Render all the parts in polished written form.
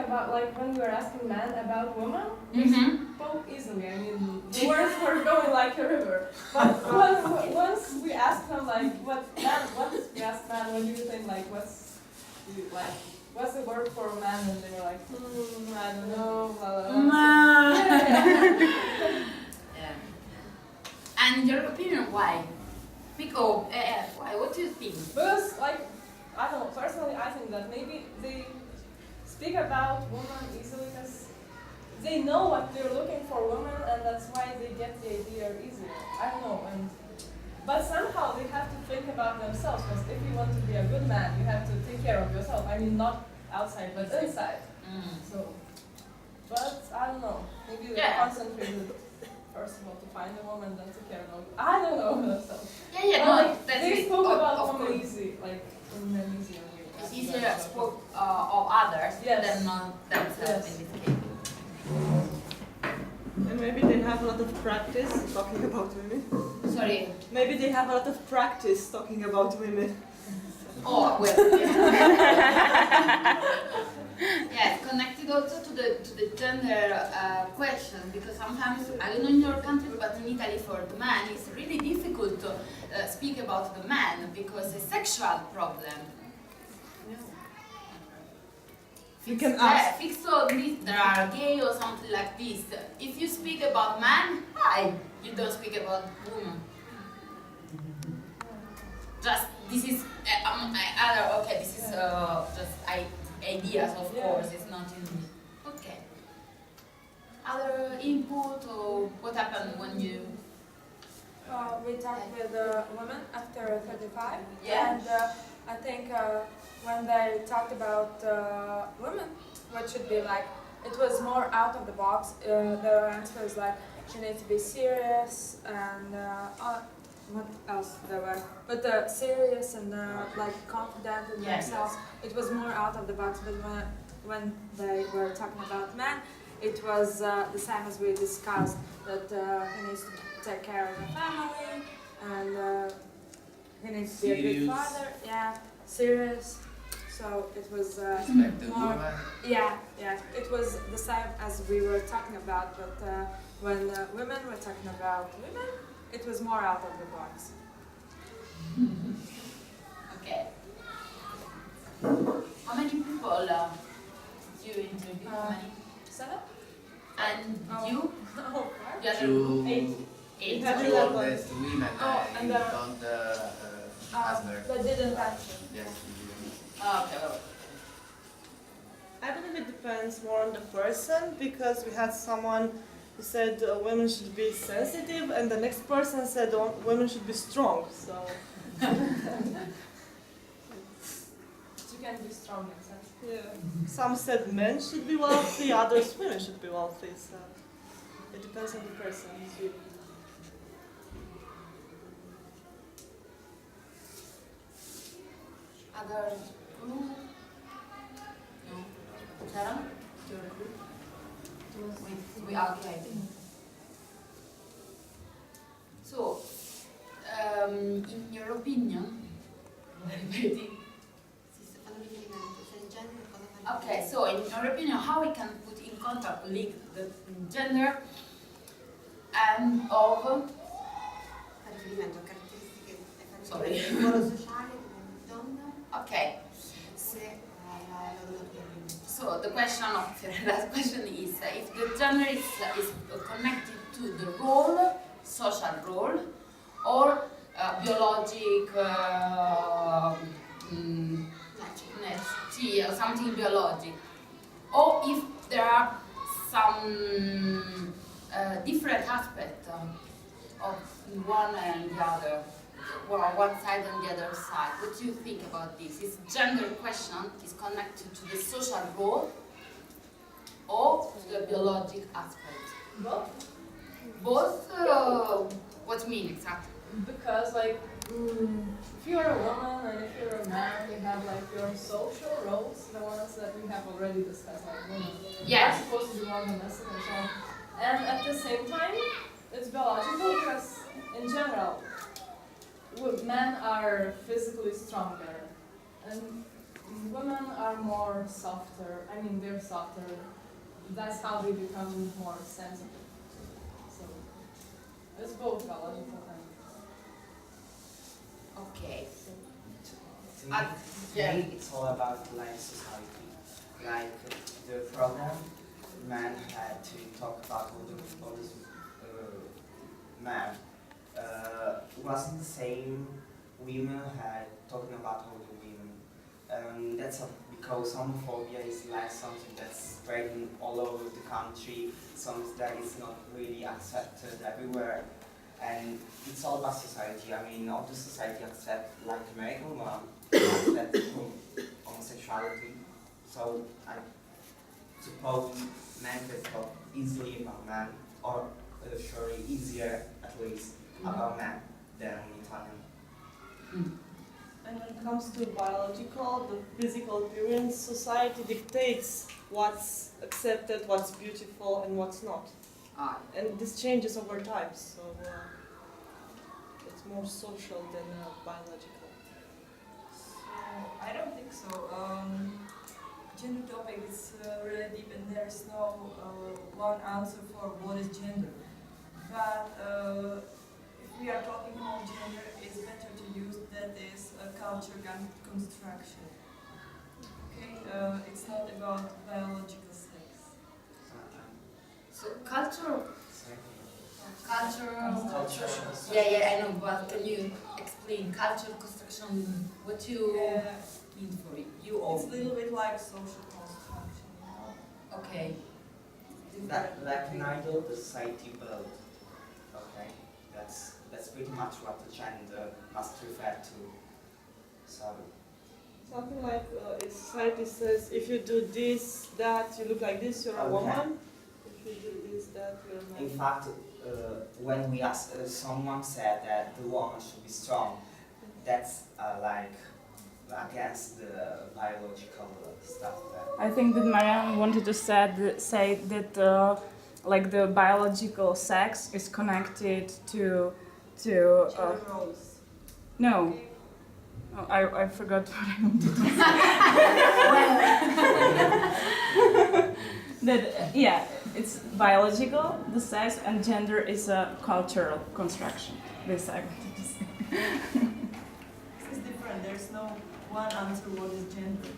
about, like, when we were asking men about women, we spoke easily. I mean, the words were going like a river. But once we asked them, like, what we asked men, what do you think, like, what's the word for a man? And they were like, I don't know, blah, blah, blah. Yeah. And your opinion, why? Because, why? What do you think? Because, like, I don't know, personally I think that maybe they speak about women easily because they know what they're looking for women, and that's why they get the idea easily. I don't know, but somehow they have to think about themselves, because if you want to be a good man, you have to take care of yourself. I mean, not outside, but inside. So, but I don't know, maybe they concentrated first of all to find a woman, then take care of them. I don't know themselves. Yeah, but, no, like, they spoke about women easy, like in an easier way. It's easier to speak of others than themselves in this case. And maybe they have a lot of practice talking about women. Sorry? Maybe they have a lot of practice talking about women. Oh, well, yeah. Yes, connected also to the gender question, because sometimes, I don't know in your country, but in Italy for the man, it's really difficult to speak about the man because it's a sexual problem. You can ask. Fixed on this, there are gay or something like this. If you speak about man, hi, you don't speak about woman. Just, this is this is just ideas, of course, it's not in. Okay. Other input, or what happened when you? We talked with women after 35, Yeah. and I think when they talked about women, what should be like, it was more out of the box. The answer is like, she needs to be serious, and what else there were? But serious and like confident in themselves. It was more out of the box. But when they were talking about men, it was the same as we discussed, that he needs to take care of the family, and he needs to be a good father. Yeah, serious. So it was more. It was the same as we were talking about, but when women were talking about women, it was more out of the box. Okay. How many people you interviewed? How many? 7? And you? Oh, Eight. Two oldest women, and don't ask her. But didn't mention. Yes, Okay, well. I believe it depends more on the person, because we had someone who said women should be sensitive, and the next person said women should be strong. So You can be strong in sense. yeah, some said men should be wealthy, others women should be wealthy. So it depends on the person. Other group? No. Sarah? Your group? We are okay. So, in your opinion, okay, so in your opinion, how we can put in contact, link the gender and of riferimento a caratteristiche Sorry. del ruolo sociale delle donne okay. se la loro natura. So the last question is if the gender is connected to the role, social role, or biologic, or something biologic, or if there are some different aspects of one and the other, or one side and the other side. What do you think about this? Is gender question is connected to the social role or to the biologic aspect? Both. Both? What do you mean exactly? Because, like, if you're a woman and if you're a man, you have, like, your social roles, the ones that we have already discussed, like women. Yes. Are supposed to be more domestic and so on. And at the same time, it's biological because, in general, men are physically stronger. And women are more softer. I mean, they're softer. That's how they become more sensitive. So it's both biological and. Okay. To me, it's all about like society. Like the program, man had to talk about all this man. Wasn't the same women had talking about all the women. That's because homophobia is like something that's spreading all over the country, something that is not really accepted everywhere. And it's all about society. I mean, all the society accept, like American one, accept homosexuality. So I suppose men can talk easily about men, or surely easier at least about men than Italian. And when it comes to biological, the physical appearance, society dictates what's accepted, what's beautiful, and what's not. And this changes over time, so it's more social than biological. So I don't think so. Gender topic is really deep, and there is no one answer for what is gender. But if we are talking about gender, it's better to use that is a culture construction. Okay, it's not about biological sex. So culture. Culture. Yeah, I know, but can you explain culture construction? What you mean for it? You all. It's a little bit like social construction, you know? Okay. Like an ideal society built. Okay, that's pretty much what the gender must refer to. So Something like if society says, if you do this, that, you look like this, you're a Okay. woman. If you do this, that, you're a man. in fact, when we asked, someone said that the woman should be strong. That's like against the biological stuff. I think that Marianne wanted to say that like the biological sex is connected to Gender roles. no. Oh, I forgot what I wanted to say. That yeah, it's biological, the sex, and gender is a cultural construction. This I wanted to say. This is different. There's no one answer what is gender.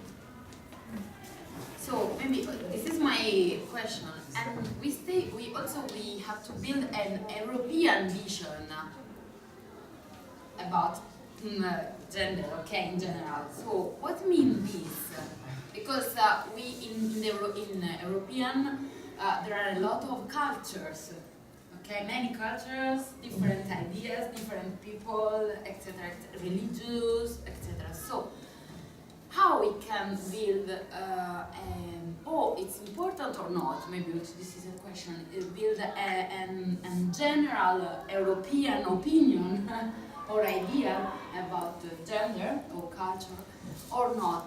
So maybe this is my question, and we have to build an European vision about gender, okay, in general. So what means this? Because we in European there are a lot of cultures, okay, many cultures, different ideas, different people, etc., religious, etc. So how we can build, it's important or not, maybe this is a question, build a general European opinion or idea about gender or culture or not,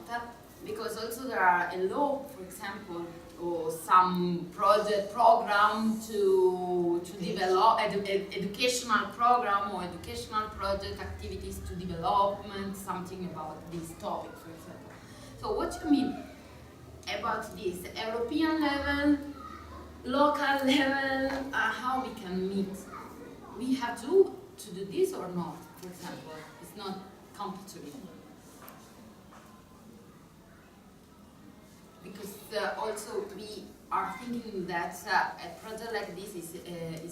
because also there are a law, for example, or some program to develop educational program or educational project activities to development, something about this topic, for example. So what do you mean about this European level, local level, how we can meet? We have to do this or not, for example? It's not compulsory. Because also we are thinking that a project like this is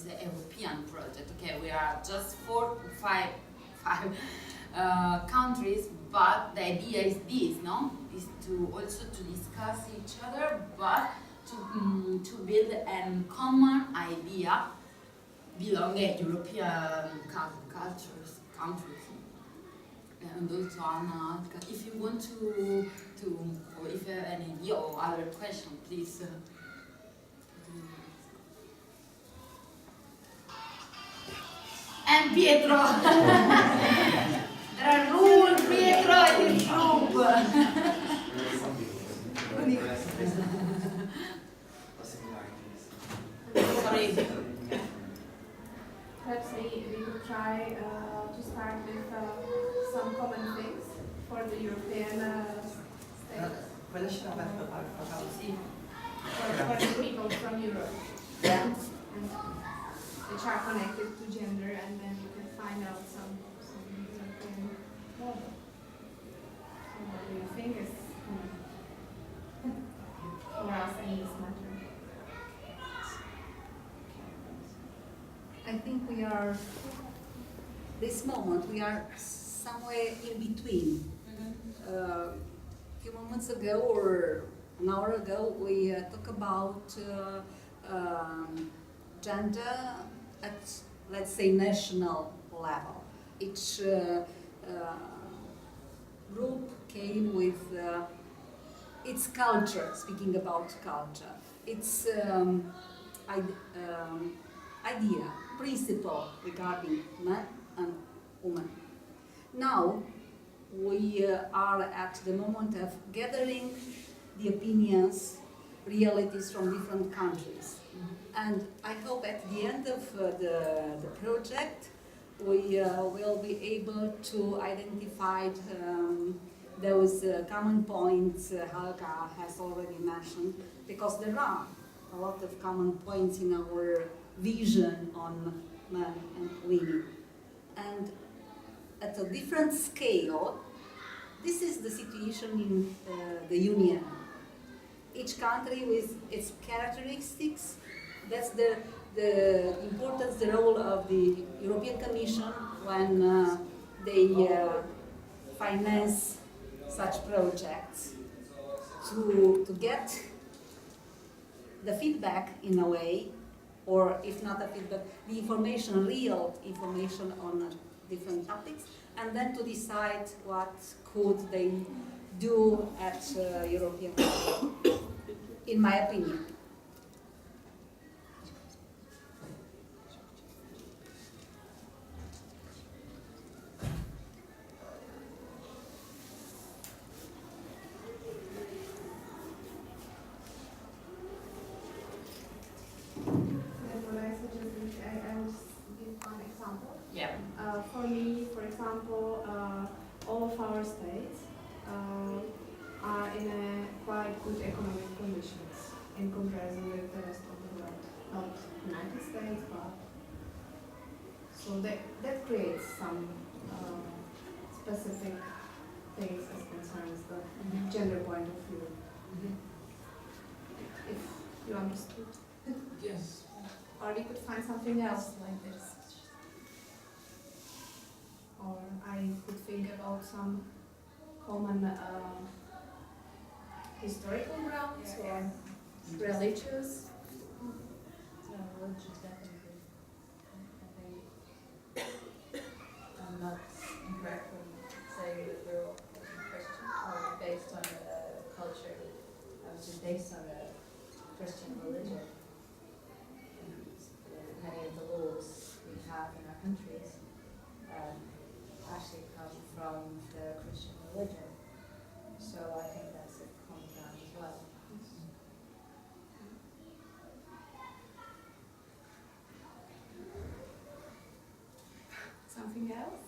an European project. Okay, we are just five countries, but the idea is this, no? Is to also to discuss each other, but to build a common idea belonging European cultures, countries. And also, Anna, if you want to, or if you have any idea or other question, please. And Pietro! There are rules, Pietro, in this group! Sorry. Perhaps we could try to start with some common things for the European Quella ce l'ha fatta fare. Sì. For the people from Europe. Yeah. And which are connected to gender, and then you can find out some European model. So what do you think is for us in this matter? I think we are, this moment, we are somewhere in between. A few moments ago or an hour ago, we talked about gender at, let's say, national level. Each group came with its culture, speaking about culture, its idea, principle regarding man and woman. Now, we are at the moment of gathering the opinions, realities from different countries. And I hope at the end of the project, we will be able to identify those common points Helga has already mentioned, because there are a lot of common points in our vision on men and women. And at a different scale, this is the situation in the Union. Each country with its characteristics. That's the importance, the role of the European Commission when they finance such projects to get the feedback in a way, or if not the feedback, the information, real information on different topics, and then to decide what could they do at European level, in my opinion. What I suggest, I will give one example. Yeah. For me, for example, all of our states are in a quite good economic conditions in comparison with the rest of the world. Not United States, but so that creates some specific things as concerns the gender point of view. If you understood. Yes. Or we could find something else like this. Or I could think about some common historical grounds or religious. Religion, definitely. I think I'm not incorrect when saying that we're all Christian, or based on a culture, obviously based on a Christian religion. Many of the laws we have in our countries actually come from the Christian religion. So I think that's a common ground as well. Something else?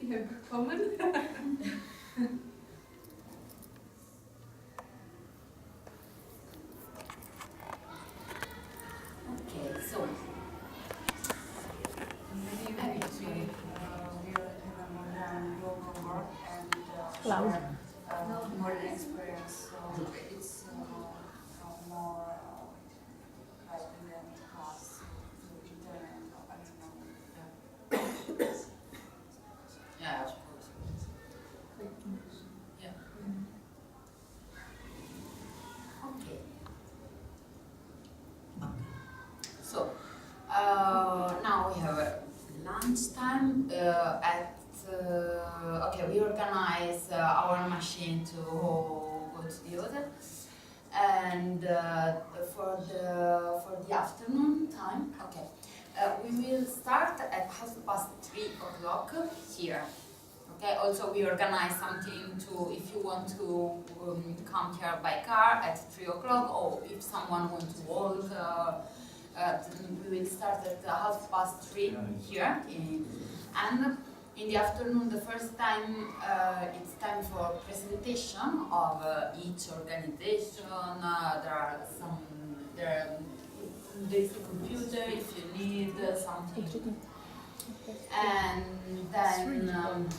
You have common? Okay, so Maybe we have a more global work and Loud. share more experience. So it's more like in the class, internet, I don't know. yeah, of course. Yeah. Okay. So now we have a lunchtime okay, we organize our machine to go to the hotel, and for the afternoon time, okay, we will start at 3:30 here. Okay. Also, we organize something to, if you want to come here by car at 3:00, or if someone wants to walk. We will start at 3:30 here, and In the afternoon, the first time, it's time for presentation of each organization. There's a computer if you need something. And then